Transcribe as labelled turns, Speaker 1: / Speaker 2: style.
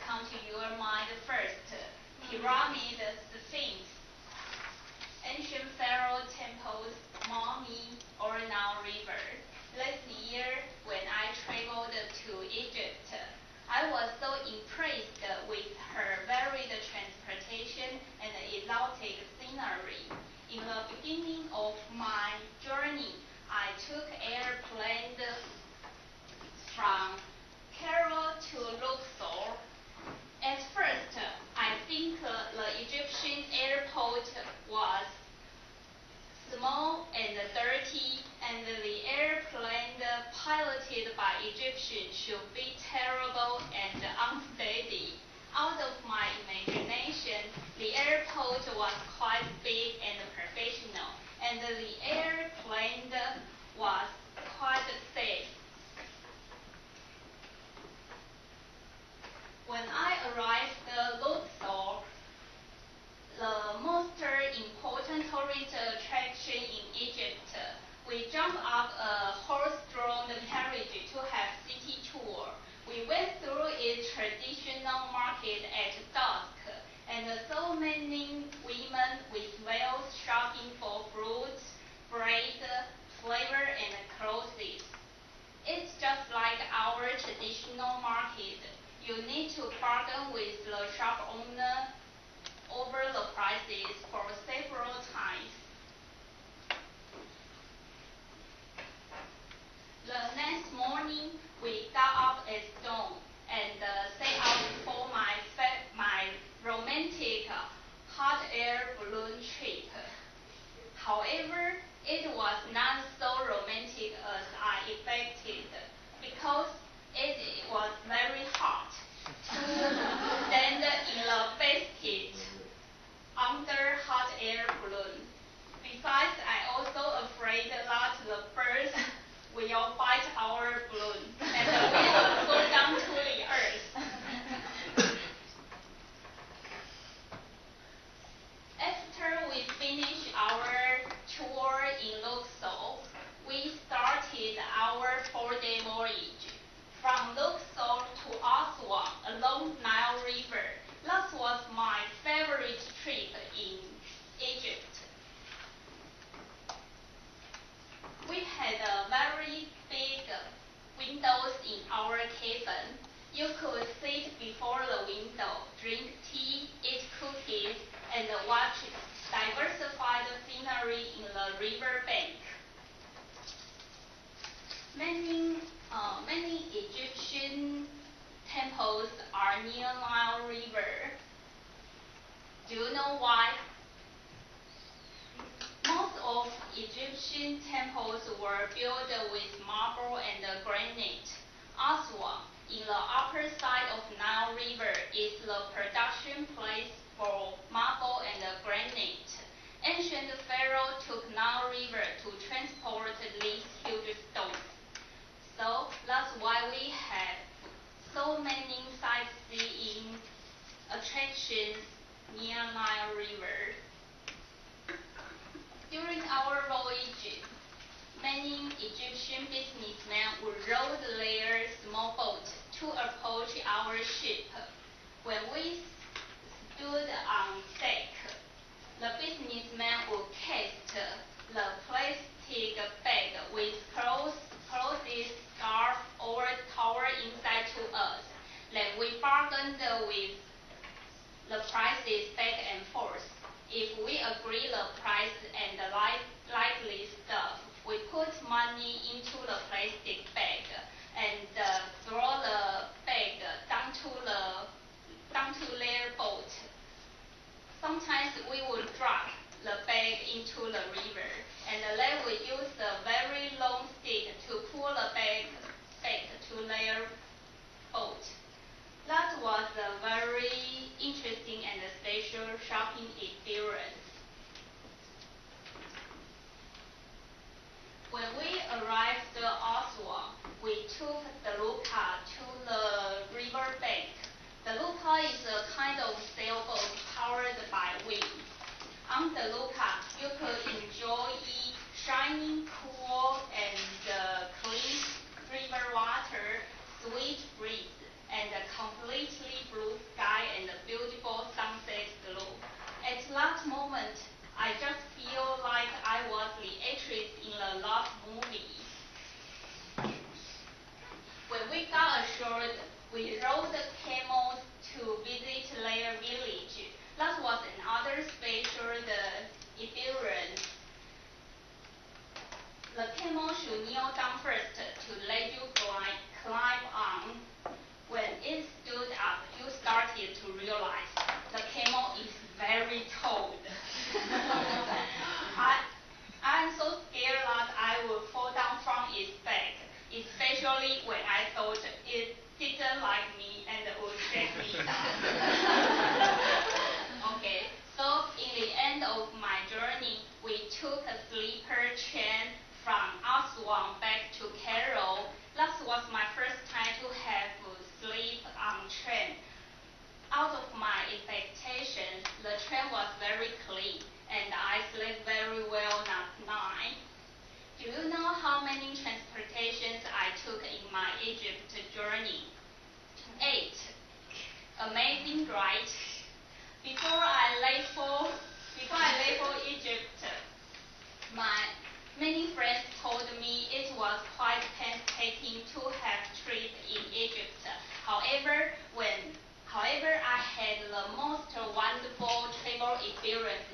Speaker 1: come to your mind first? Pyramid, Sphinx, ancient pharaoh temples, mummy, or Nile River. Last year, when I traveled to Egypt, I was so impressed with her varied transportation and exotic scenery. In the beginning of my journey, I took airplane from Cairo to Luxor. At first, I think the Egyptian airport was small and dirty, and the airplane piloted by Egyptians should be terrible and unsteady. Out of my imagination, the airport was quite big and professional, and the airplane was quite safe. When I arrived at Luxor, the most important tourist attraction in Egypt, we jumped up a horse-drawn carriage to have city tour. We went through its traditional market at dusk, and saw many women with veils shopping for fruits, bread, flavor, and clothes. It's just like our traditional market. You need to bargain with the shop owner over the prices for several times. The next morning, we got up at dawn and set out for my romantic hot air balloon trip. However, it was not so romantic as I expected, because it was very hot to stand in the basket under hot air balloon. Besides, I also afraid that the birds will bite our balloon and we will fall down to the earth. After we finished our tour in Luxor, we started our 4-day voyage from Luxor to Aswan along Nile River. That was my favorite trip in Egypt. We had a very big windows in our cabin. You could sit before the window, drink tea, eat cookies, and watch diversified scenery in the river bank. Many Egyptian temples are near Nile River. Do you know why? Most of Egyptian temples were built with marble and granite. Aswan, in the upper side of Nile River, is the production place for marble and granite. Ancient pharaohs took Nile River to transport these huge stones. So that's why we have so many sightseeing attractions near Nile River. During our voyage, many Egyptian businessmen would row their small boat to approach our ship. When we stood on deck, the businessman would cast the plastic bag with clothes, scarf, or towel inside to us. Then we bargained with the prices back and forth. If we agree the price and the likely stuff, we put money into the plastic bag and throw the bag down to their boat. Sometimes we would drop the bag into the river, and they would use a very long stick to pull the bag back to their and a completely blue sky and a beautiful sunset glow. At that moment, I just feel like I was the actress in a love movie. When we got ashore, we rode camels to visit their village. That was another special experience. The camel should kneel down first to let you climb on. When it stood up, you started to realize the camel is very tall. I'm so scared that I would fall down from its back, especially when I thought it didn't like me and would drag me down. Okay, so in the end of my journey, we took a sleeper train from Aswan back to Cairo. That was my first time to have sleep on train. Out of my expectations, the train was very clean, and I slept very well that night. Do you know how many transportations I took in my Egypt journey? 8. Amazing, right? Before I left for Egypt, many friends told me it was quite painstaking to have trip in Egypt. However, I had the most wonderful travel experience